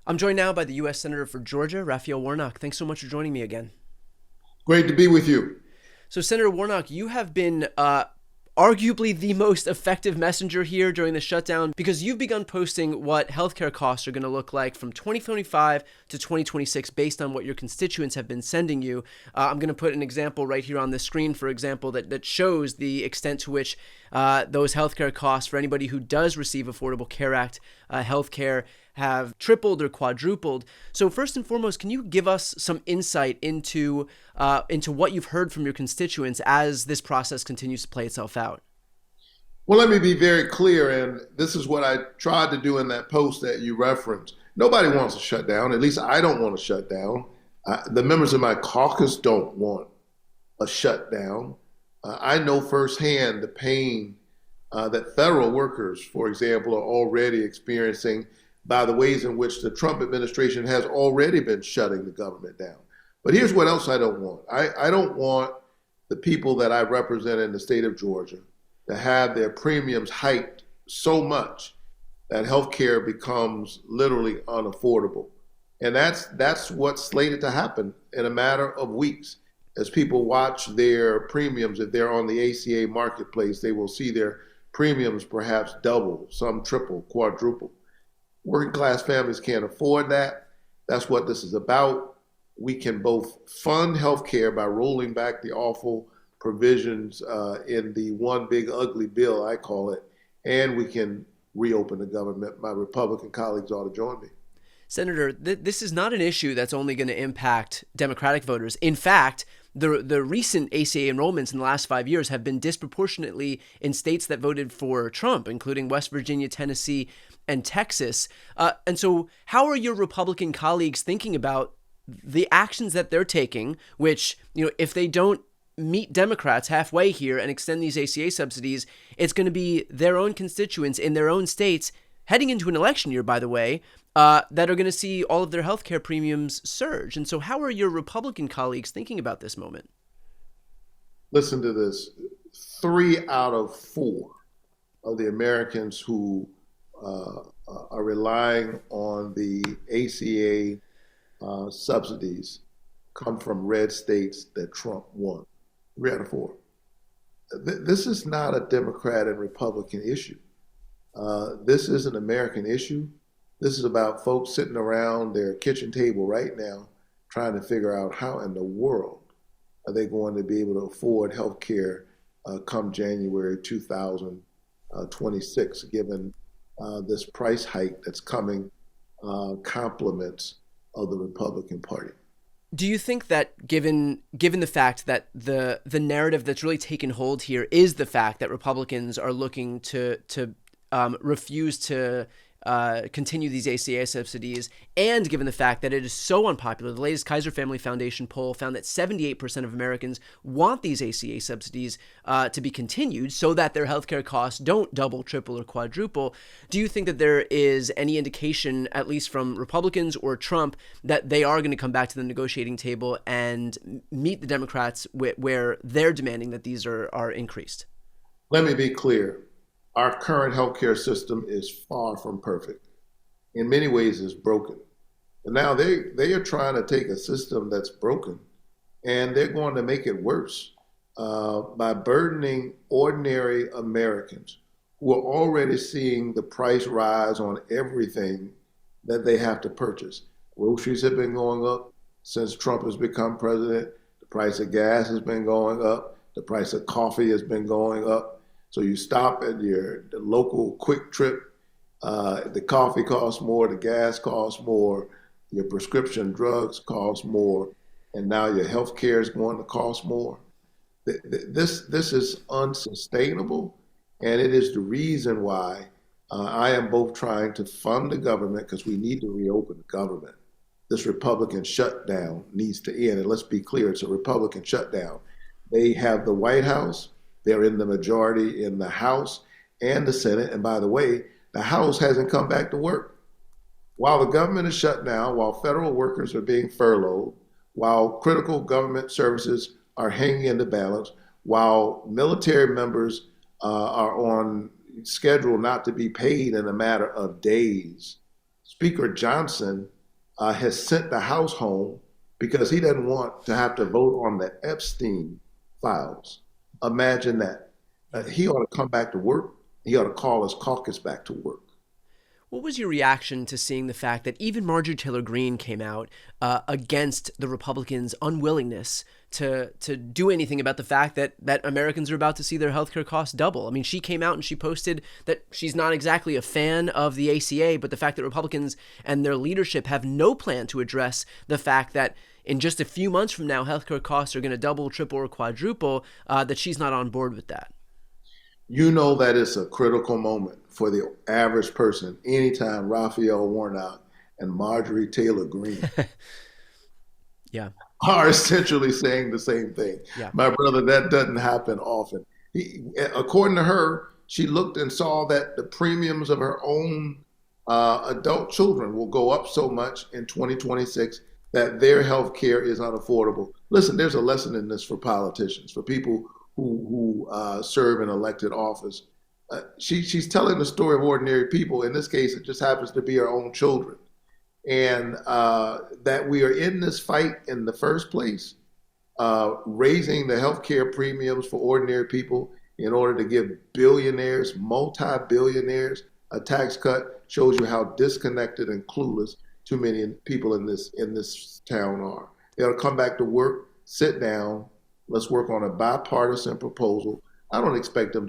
I'm joined now by the U.S. Senator for Georgia, Raphael Warnock. Thanks so much for joining me again. Great to be with you. So, Senator Warnock, you have been arguably the most effective messenger here during the shutdown because you've begun posting what healthcare costs are going to look like from 2025 to 2026 based on what your constituents have been sending you. I'm going to put an example right here on the screen, for example, that shows the extent to which those healthcare costs for anybody who does receive Affordable Care Act healthcare have tripled or quadrupled. So first and foremost, can you give us some insight into what you've heard from your constituents as this process continues to play itself out? Well, let me be very clear, and this is what I tried to do in that post that you referenced. Nobody wants to shut down. At least I don't want to shut down. The members of my caucus don't want a shutdown. I know firsthand the pain that federal workers, for example, are already experiencing by the ways in which the Trump administration has already been shutting the government down. But here's what else I don't want. I don't want the people that I represent in the state of Georgia to have their premiums hiked so much that healthcare becomes literally unaffordable. And that's what's slated to happen in a matter of weeks. As people watch their premiums, if they're on the ACA marketplace, they will see their premiums perhaps double, some triple, quadruple. Working class families can't afford that. That's what this is about. We can both fund healthcare by rolling back the awful provisions in the one big ugly bill, I call it, and we can reopen the government. My Republican colleagues ought to join me. Senator, this is not an issue that's only going to impact Democratic voters. In fact, the recent ACA enrollments in the last 5 years have been disproportionately in states that voted for Trump, including West Virginia, Tennessee, and Texas. And so how are your Republican colleagues thinking about the actions that they're taking, which, if they don't meet Democrats halfway here and extend these ACA subsidies, it's going to be their own constituents in their own states heading into an election year, by the way, that are going to see all of their healthcare premiums surge. And so how are your Republican colleagues thinking about this moment? Listen to this. 3 out of 4 of the Americans who are relying on the ACA subsidies come from red states that Trump won. 3 out of 4. This is not a Democrat and Republican issue. This is an American issue. This is about folks sitting around their kitchen table right now trying to figure out how in the world are they going to be able to afford health care come January 2026, given this price hike that's coming compliments of the Republican Party. Do you think that given the fact that the narrative that's really taken hold here is the fact that Republicans are looking to refuse to continue these ACA subsidies, and given the fact that it is so unpopular, the latest Kaiser Family Foundation poll found that 78% of Americans want these ACA subsidies to be continued so that their healthcare costs don't double, triple, or quadruple. Do you think that there is any indication, at least from Republicans or Trump, that they are going to come back to the negotiating table and meet the Democrats where they're demanding that these are increased? Let me be clear. Our current healthcare system is far from perfect. In many ways, it's broken. And now they are trying to take a system that's broken and they're going to make it worse by burdening ordinary Americans who are already seeing the price rise on everything that they have to purchase. Groceries have been going up since Trump has become president. The price of gas has been going up. The price of coffee has been going up. So you stop at the local Quick Trip, the coffee costs more, the gas costs more, your prescription drugs cost more, and now your health care is going to cost more. This is unsustainable, and it is the reason why I am both trying to fund the government, because we need to reopen the government. This Republican shutdown needs to end, and let's be clear, it's a Republican shutdown. They have the White House. They're in the majority in the House and the Senate. And by the way, the House hasn't come back to work. While the government is shut down, while federal workers are being furloughed, while critical government services are hanging in the balance, while military members are on schedule not to be paid in a matter of days, Speaker Johnson has sent the House home because he doesn't want to have to vote on the Epstein files. Imagine that. Yeah. He ought to come back to work. He ought to call his caucus back to work. What was your reaction to seeing the fact that even Marjorie Taylor Greene came out against the Republicans' unwillingness to do anything about the fact that Americans are about to see their healthcare costs double? I mean, she came out and she posted that she's not exactly a fan of the ACA, but the fact that Republicans and their leadership have no plan to address the fact that in just a few months from now, healthcare costs are going to double, triple, or quadruple, that she's not on board with that. You know that it's a critical moment for the average person anytime Raphael Warnock and Marjorie Taylor Greene Yeah. are essentially saying the same thing. Yeah. My brother, that doesn't happen often. According to her, she looked and saw that the premiums of her own adult children will go up so much in 2026 that their health care is unaffordable. Listen, there's a lesson in this for politicians, for people who serve in elected office. She's telling the story of ordinary people. In this case, it just happens to be our own children. And that we are in this fight in the first place, raising the healthcare premiums for ordinary people in order to give billionaires, multi-billionaires, a tax cut, shows you how disconnected and clueless too many people in this town are. They ought to come back to work, sit down, let's work on a bipartisan proposal. I don't expect them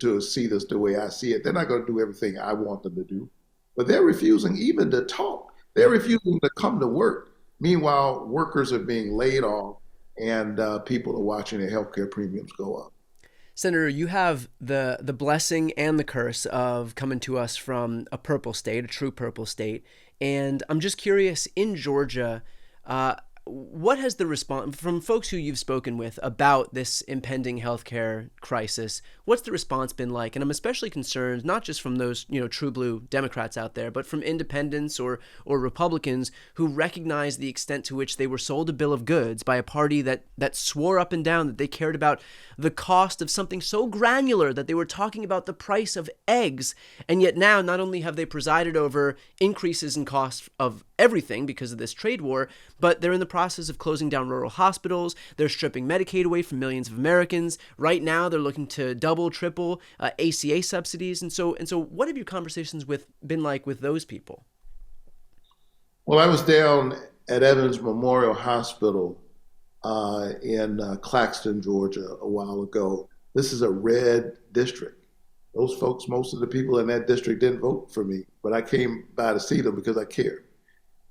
to see this the way I see it. They're not going to do everything I want them to do, but they're refusing even to talk. They're refusing to come to work. Meanwhile, workers are being laid off and people are watching their healthcare premiums go up. Senator, you have the blessing and the curse of coming to us from a purple state, a true purple state. And I'm just curious, in Georgia, what has the response from folks who you've spoken with about this impending healthcare crisis? What's the response been like? And I'm especially concerned, not just from those, true blue Democrats out there, but from independents or Republicans who recognize the extent to which they were sold a bill of goods by a party that swore up and down that they cared about the cost of something so granular that they were talking about the price of eggs. And yet now, not only have they presided over increases in costs of everything because of this trade war, but they're in the process of closing down rural hospitals. They're stripping Medicaid away from millions of Americans. Right now, they're looking to double, triple ACA subsidies. And so, what have your conversations been like with those people? Well, I was down at Evans Memorial Hospital in Claxton, Georgia, a while ago. This is a red district. Those folks, most of the people in that district didn't vote for me, but I came by to see them because I care.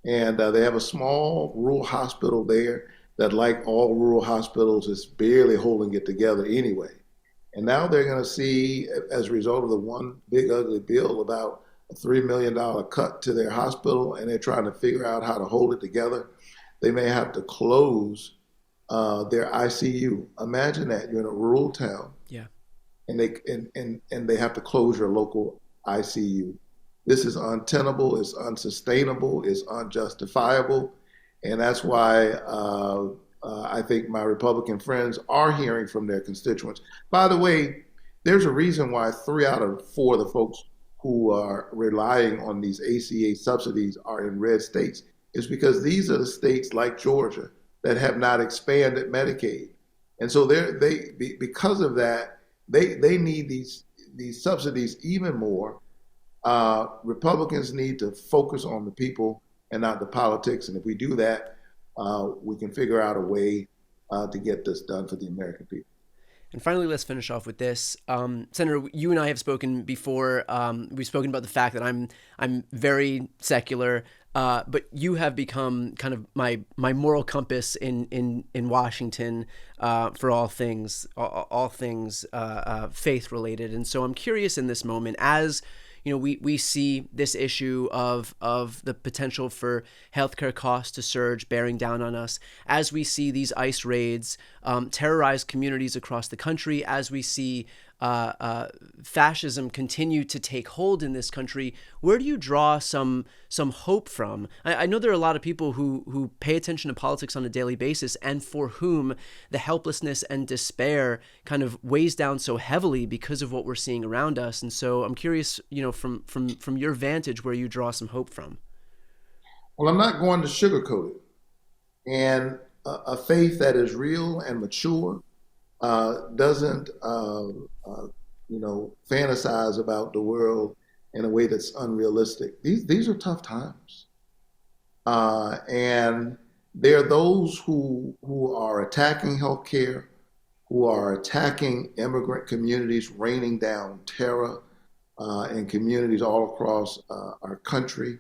And they have a small rural hospital there that, like all rural hospitals, is barely holding it together anyway. And now they're going to see, as a result of the one big ugly bill, about a $3 million cut to their hospital, and they're trying to figure out how to hold it together. They may have to close their ICU. Imagine that you're in a rural town, Yeah. and they have to close your local ICU. This is untenable, it's unsustainable, it's unjustifiable, and that's why I think my Republican friends are hearing from their constituents. By the way, there's a reason why 3 out of 4 of the folks who are relying on these ACA subsidies are in red states. It's because these are the states like Georgia that have not expanded Medicaid. And so because of that, they need these subsidies even more. Republicans need to focus on the people and not the politics. And if we do that, we can figure out a way to get this done for the American people. And finally, let's finish off with this. Senator, you and I have spoken before. We've spoken about the fact that I'm very secular, but you have become kind of my moral compass in Washington for all things faith related. And so I'm curious in this moment, as we see this issue of the potential for healthcare costs to surge, bearing down on us, as we see these ICE raids terrorize communities across the country, as we see fascism continue to take hold in this country. Where do you draw some hope from? I know there are a lot of people who pay attention to politics on a daily basis, and for whom the helplessness and despair kind of weighs down so heavily because of what we're seeing around us. And so I'm curious, from your vantage, where you draw some hope from. Well, I'm not going to sugarcoat it. And a faith that is real and mature doesn't, fantasize about the world in a way that's unrealistic. These are tough times, and there are those who are attacking healthcare, who are attacking immigrant communities, raining down terror in communities all across our country.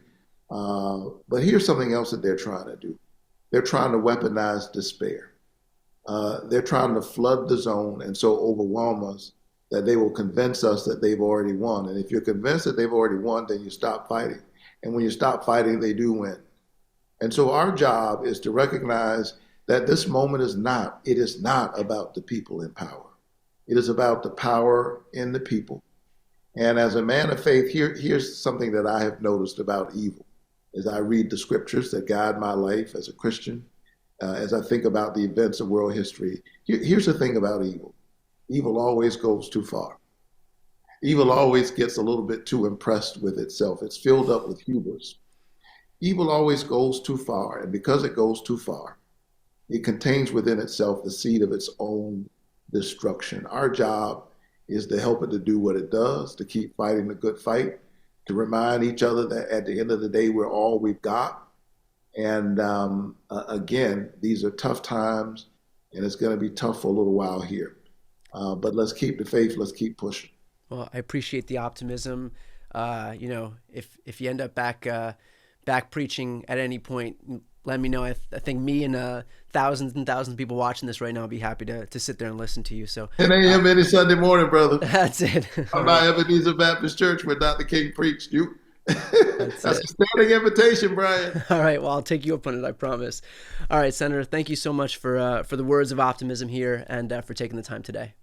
But here's something else that they're trying to do. They're trying to weaponize despair. They're trying to flood the zone and so overwhelm us that they will convince us that they've already won. And if you're convinced that they've already won, then you stop fighting. And when you stop fighting, they do win. And so our job is to recognize that this moment it is not about the people in power. It is about the power in the people. And as a man of faith, here's something that I have noticed about evil as I read the scriptures that guide my life as a Christian, as I think about the events of world history. Here's the thing about evil. Evil always goes too far. Evil always gets a little bit too impressed with itself. It's filled up with hubris. Evil always goes too far, and because it goes too far, it contains within itself the seed of its own destruction. Our job is to help it to do what it does, to keep fighting the good fight, to remind each other that at the end of the day, we're all we've got. And again, these are tough times, and it's going to be tough for a little while here. But let's keep the faith. Let's keep pushing. Well, I appreciate the optimism. If you end up back preaching at any point, let me know. I think me and thousands and thousands of people watching this right now will be happy to sit there and listen to you. So 10 a.m. any Sunday morning, brother. That's it. I'm not Ebenezer Baptist Church where Dr. King preached. That's a standing invitation, Brian. All right. Well, I'll take you up on it. I promise. All right, Senator. Thank you so much for the words of optimism here and for taking the time today.